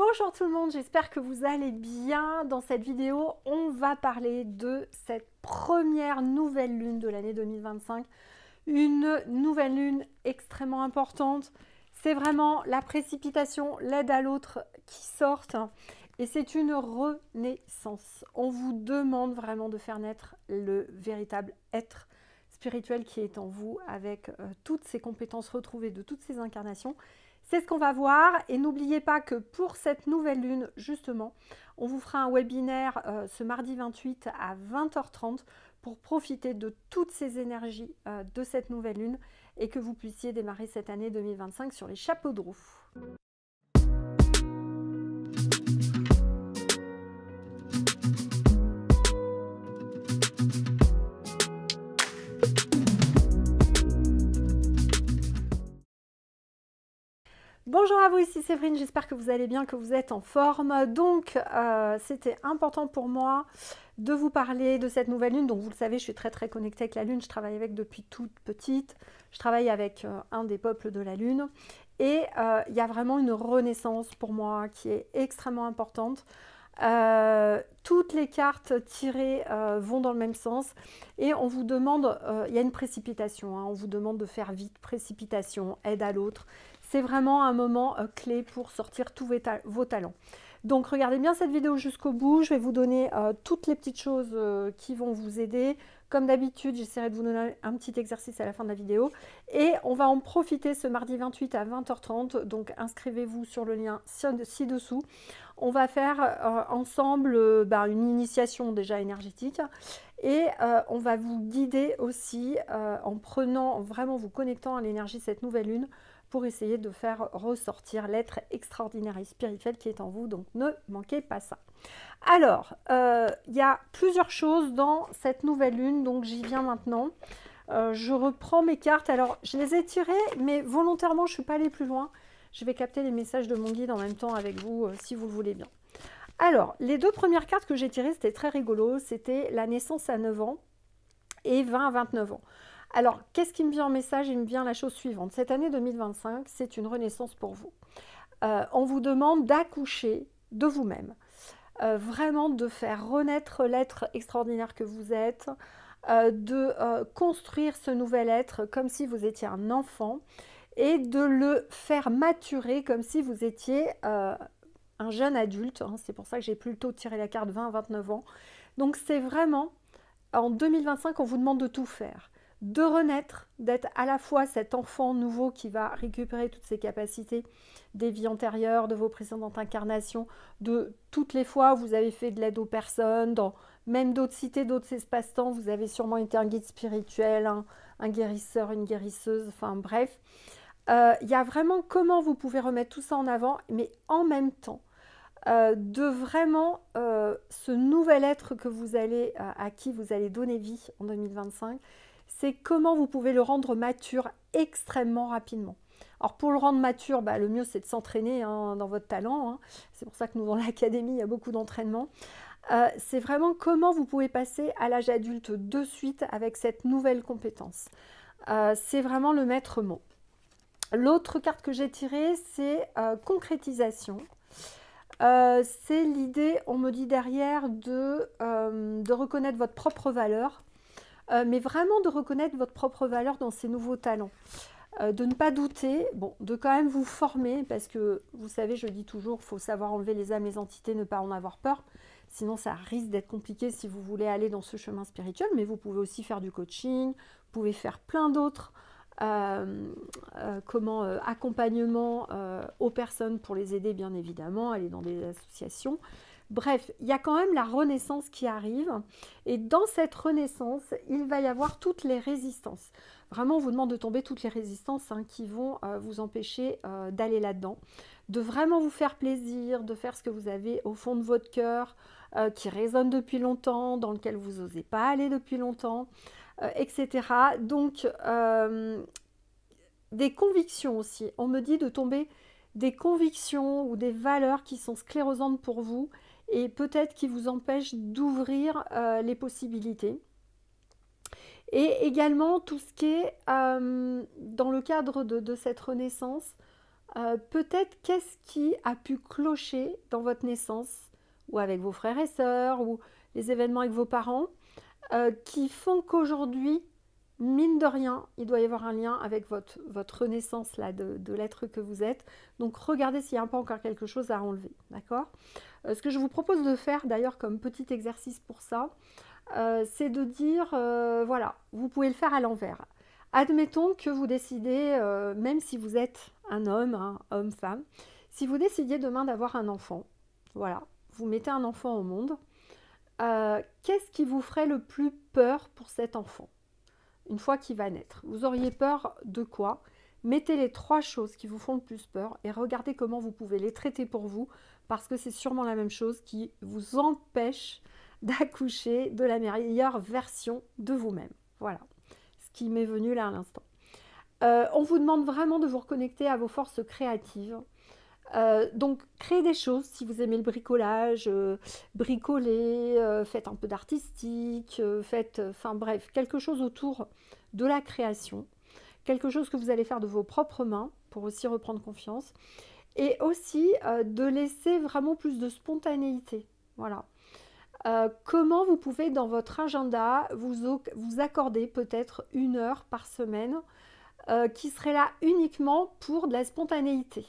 Bonjour tout le monde, j'espère que vous allez bien. Dans cette vidéo, on va parler de cette première nouvelle lune de l'année 2025. Une nouvelle lune extrêmement importante. C'est vraiment la précipitation, l'aide à l'autre qui sortent. Et c'est une renaissance. On vous demande vraiment de faire naître le véritable être spirituel qui est en vous avec toutes ces compétences retrouvées de toutes ces incarnations. C'est ce qu'on va voir et n'oubliez pas que pour cette nouvelle lune, justement, on vous fera un webinaire ce mardi 28 à 20h30 pour profiter de toutes ces énergies de cette nouvelle lune et que vous puissiez démarrer cette année 2025 sur les chapeaux de roue. Bonjour à vous, ici Séverine, j'espère que vous allez bien, que vous êtes en forme. Donc, c'était important pour moi de vous parler de cette nouvelle lune. Donc, vous le savez, je suis très connectée avec la lune, je travaille avec depuis toute petite. Je travaille avec un des peuples de la lune. Et il y a vraiment une renaissance pour moi qui est extrêmement importante. Toutes les cartes tirées vont dans le même sens et on vous demande, il y a une précipitation, hein, on vous demande de faire vite, précipitation, aide à l'autre. C'est vraiment un moment clé pour sortir tous vos talents. Donc regardez bien cette vidéo jusqu'au bout, je vais vous donner toutes les petites choses qui vont vous aider. Comme d'habitude, j'essaierai de vous donner un petit exercice à la fin de la vidéo. Et on va en profiter ce mardi 28 à 20h30, donc inscrivez-vous sur le lien ci-dessous. On va faire ensemble une initiation déjà énergétique et on va vous guider aussi en prenant, vraiment vous connectant à l'énergie de cette nouvelle lune pour essayer de faire ressortir l'être extraordinaire et spirituel qui est en vous, donc ne manquez pas ça. Alors, il y a plusieurs choses dans cette nouvelle lune, donc j'y viens maintenant. Je reprends mes cartes, alors je les ai tirées, mais volontairement je ne suis pas allée plus loin. Je vais capter les messages de mon guide en même temps avec vous, si vous le voulez bien. Alors, les deux premières cartes que j'ai tirées, c'était très rigolo, c'était la naissance à 9 ans et 20 à 29 ans. Alors, qu'est-ce qui me vient en message? Il me vient la chose suivante. Cette année 2025, c'est une renaissance pour vous. On vous demande d'accoucher de vous-même. Vraiment de faire renaître l'être extraordinaire que vous êtes, de construire ce nouvel être comme si vous étiez un enfant et de le faire maturer comme si vous étiez un jeune adulte. Hein. C'est pour ça que j'ai plutôt tiré la carte 20 à 29 ans. Donc c'est vraiment, en 2025, on vous demande de tout faire. De renaître, d'être à la fois cet enfant nouveau qui va récupérer toutes ses capacités des vies antérieures, de vos précédentes incarnations, de toutes les fois où vous avez fait de l'aide aux personnes, dans même d'autres cités, d'autres espaces-temps, vous avez sûrement été un guide spirituel, un guérisseur, une guérisseuse, enfin bref. Il y a vraiment comment vous pouvez remettre tout ça en avant, mais en même temps, de vraiment ce nouvel être que vous allez, à qui vous allez donner vie en 2025, c'est comment vous pouvez le rendre mature extrêmement rapidement. Alors pour le rendre mature, le mieux c'est de s'entraîner dans votre talent. Hein. C'est pour ça que nous dans l'académie, il y a beaucoup d'entraînement. C'est vraiment comment vous pouvez passer à l'âge adulte de suite avec cette nouvelle compétence. C'est vraiment le maître mot. L'autre carte que j'ai tirée, c'est concrétisation. C'est l'idée, on me dit derrière, de reconnaître votre propre valeur, mais vraiment de reconnaître votre propre valeur dans ces nouveaux talents. De ne pas douter, bon, de quand même vous former, parce que vous savez, je dis toujours, il faut savoir enlever les âmes, les entités, ne pas en avoir peur, sinon ça risque d'être compliqué si vous voulez aller dans ce chemin spirituel, mais vous pouvez aussi faire du coaching, vous pouvez faire plein d'autres accompagnement aux personnes pour les aider bien évidemment, aller dans des associations. Bref, il y a quand même la renaissance qui arrive et dans cette renaissance, il va y avoir toutes les résistances. Vraiment, on vous demande de tomber toutes les résistances qui vont vous empêcher d'aller là-dedans, de vraiment vous faire plaisir, de faire ce que vous avez au fond de votre cœur, qui résonne depuis longtemps, dans lequel vous n'osez pas aller depuis longtemps, etc. Donc, des convictions aussi. On me dit de tomber des convictions ou des valeurs qui sont sclérosantes pour vous et peut-être qui vous empêchent d'ouvrir les possibilités. Et également tout ce qui est dans le cadre de cette renaissance, peut-être qu'est-ce qui a pu clocher dans votre naissance, ou avec vos frères et sœurs, ou les événements avec vos parents, qui font qu'aujourd'hui, mine de rien, il doit y avoir un lien avec votre renaissance là, de l'être que vous êtes. Donc regardez s'il n'y a pas encore quelque chose à enlever, d'accord? Ce que je vous propose de faire d'ailleurs comme petit exercice pour ça, c'est de dire, voilà, vous pouvez le faire à l'envers. Admettons que vous décidez, même si vous êtes un homme, hein, homme-femme, si vous décidiez demain d'avoir un enfant, voilà, vous mettez un enfant au monde, qu'est-ce qui vous ferait le plus peur pour cet enfant une fois qu'il va naître? Vous auriez peur de quoi? Mettez les 3 choses qui vous font le plus peur et regardez comment vous pouvez les traiter pour vous, parce que c'est sûrement la même chose qui vous empêche d'accoucher de la meilleure version de vous-même. Voilà, ce qui m'est venu là à l'instant. On vous demande vraiment de vous reconnecter à vos forces créatives. Donc, créez des choses si vous aimez le bricolage, bricoler, faites un peu d'artistique, faites, enfin bref, quelque chose autour de la création, quelque chose que vous allez faire de vos propres mains pour aussi reprendre confiance, et aussi de laisser vraiment plus de spontanéité. Voilà. Comment vous pouvez dans votre agenda vous accorder peut-être 1 heure par semaine qui serait là uniquement pour de la spontanéité.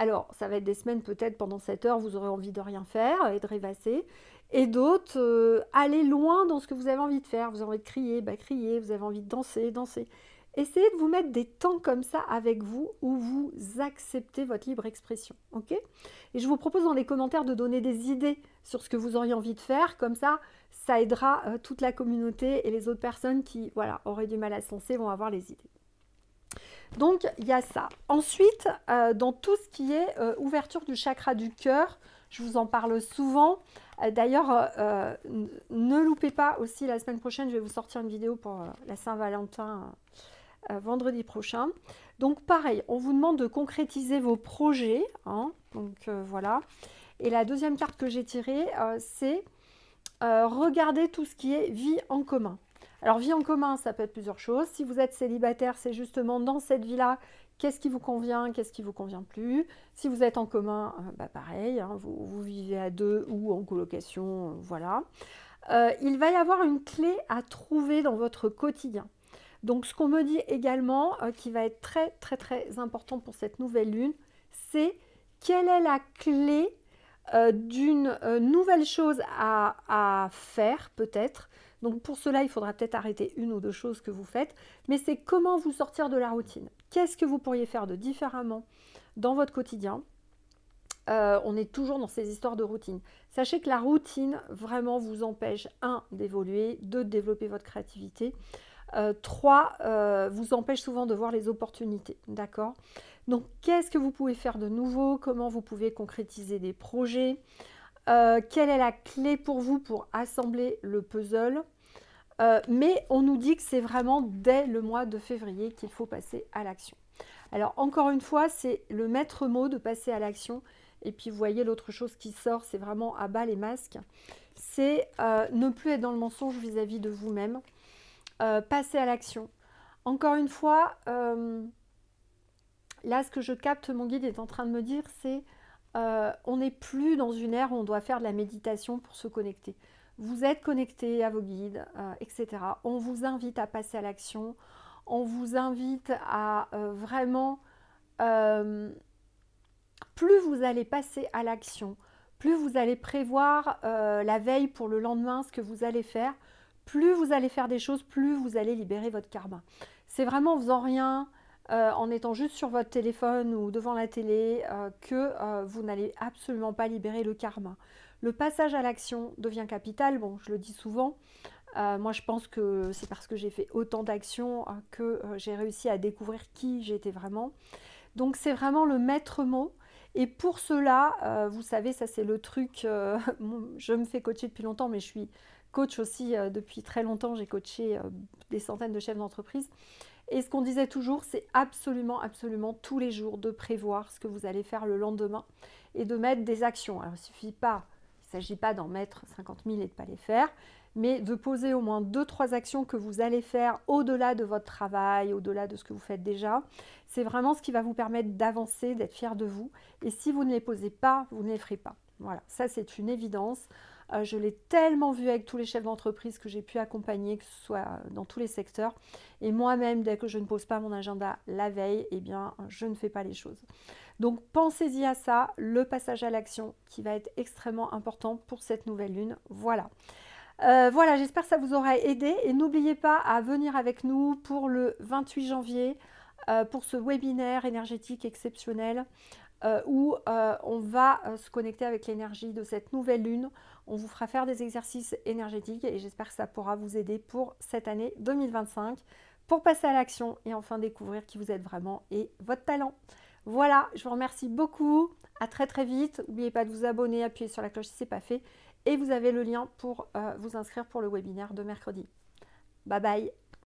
Alors, ça va être des semaines peut-être pendant 7 heures, vous aurez envie de rien faire et de rêvasser. Et d'autres, aller loin dans ce que vous avez envie de faire. Vous avez envie de crier, bah crier, vous avez envie de danser, danser. Essayez de vous mettre des temps comme ça avec vous où vous acceptez votre libre expression. Ok? Et je vous propose dans les commentaires de donner des idées sur ce que vous auriez envie de faire. Comme ça aidera toute la communauté et les autres personnes qui voilà, auraient du mal à se lancer vont avoir les idées. Donc, il y a ça. Ensuite, dans tout ce qui est ouverture du chakra du cœur, je vous en parle souvent. D'ailleurs, ne loupez pas aussi, la semaine prochaine, je vais vous sortir une vidéo pour la Saint-Valentin vendredi prochain. Donc, pareil, on vous demande de concrétiser vos projets. Hein, donc, voilà. Et la deuxième carte que j'ai tirée, c'est regarder tout ce qui est vie en commun. Alors, vie en commun, ça peut être plusieurs choses. Si vous êtes célibataire, c'est justement dans cette vie-là, qu'est-ce qui vous convient, qu'est-ce qui ne vous convient plus. Si vous êtes en commun, bah pareil, hein, vous vivez à 2 ou en colocation, voilà. Il va y avoir une clé à trouver dans votre quotidien. Donc, ce qu'on me dit également, qui va être très, très, très important pour cette nouvelle lune, c'est quelle est la clé d'une nouvelle chose à faire, peut-être. Donc pour cela, il faudra peut-être arrêter 1 ou 2 choses que vous faites, mais c'est comment vous sortir de la routine. Qu'est-ce que vous pourriez faire de différemment dans votre quotidien? On est toujours dans ces histoires de routine. Sachez que la routine, vraiment, vous empêche, 1, d'évoluer, 2, de développer votre créativité, 3, vous empêche souvent de voir les opportunités, d'accord? Donc, qu'est-ce que vous pouvez faire de nouveau? Comment vous pouvez concrétiser des projets? Quelle est la clé pour vous pour assembler le puzzle? Mais on nous dit que c'est vraiment dès le mois de février qu'il faut passer à l'action. Alors encore une fois, c'est le maître mot de passer à l'action. Et puis vous voyez l'autre chose qui sort, c'est vraiment à bas les masques. C'est ne plus être dans le mensonge vis-à-vis de vous-même. Passer à l'action. Encore une fois, là ce que je capte, mon guide est en train de me dire, c'est on n'est plus dans une ère où on doit faire de la méditation pour se connecter. Vous êtes connecté à vos guides, etc. On vous invite à passer à l'action. On vous invite à vraiment... plus vous allez passer à l'action, plus vous allez prévoir la veille pour le lendemain ce que vous allez faire, plus vous allez faire des choses, plus vous allez libérer votre karma. C'est vraiment en faisant rien, en étant juste sur votre téléphone ou devant la télé, que vous n'allez absolument pas libérer le karma. Le passage à l'action devient capital. Bon, je le dis souvent. Moi, je pense que c'est parce que j'ai fait autant d'actions que j'ai réussi à découvrir qui j'étais vraiment. Donc, c'est vraiment le maître mot. Et pour cela, vous savez, ça c'est le truc, je me fais coacher depuis longtemps, mais je suis coach aussi depuis très longtemps. J'ai coaché des centaines de chefs d'entreprise. Et ce qu'on disait toujours, c'est absolument, absolument tous les jours de prévoir ce que vous allez faire le lendemain et de mettre des actions. Alors, il ne s'agit pas d'en mettre 50 000 et de ne pas les faire, mais de poser au moins 2-3 actions que vous allez faire au-delà de votre travail, au-delà de ce que vous faites déjà. C'est vraiment ce qui va vous permettre d'avancer, d'être fier de vous. Et si vous ne les posez pas, vous ne les ferez pas. Voilà, ça c'est une évidence. Je l'ai tellement vu avec tous les chefs d'entreprise que j'ai pu accompagner, que ce soit dans tous les secteurs. Et moi-même, dès que je ne pose pas mon agenda la veille, eh bien, je ne fais pas les choses. Donc, pensez-y à ça, le passage à l'action qui va être extrêmement important pour cette nouvelle lune. Voilà. Voilà, j'espère que ça vous aura aidé. Et n'oubliez pas à venir avec nous pour le 28 janvier, pour ce webinaire énergétique exceptionnel. Où on va se connecter avec l'énergie de cette nouvelle lune. On vous fera faire des exercices énergétiques et j'espère que ça pourra vous aider pour cette année 2025 pour passer à l'action et enfin découvrir qui vous êtes vraiment et votre talent. Voilà, je vous remercie beaucoup. À très très vite. N'oubliez pas de vous abonner, appuyez sur la cloche si ce n'est pas fait et vous avez le lien pour vous inscrire pour le webinaire de mercredi. Bye bye.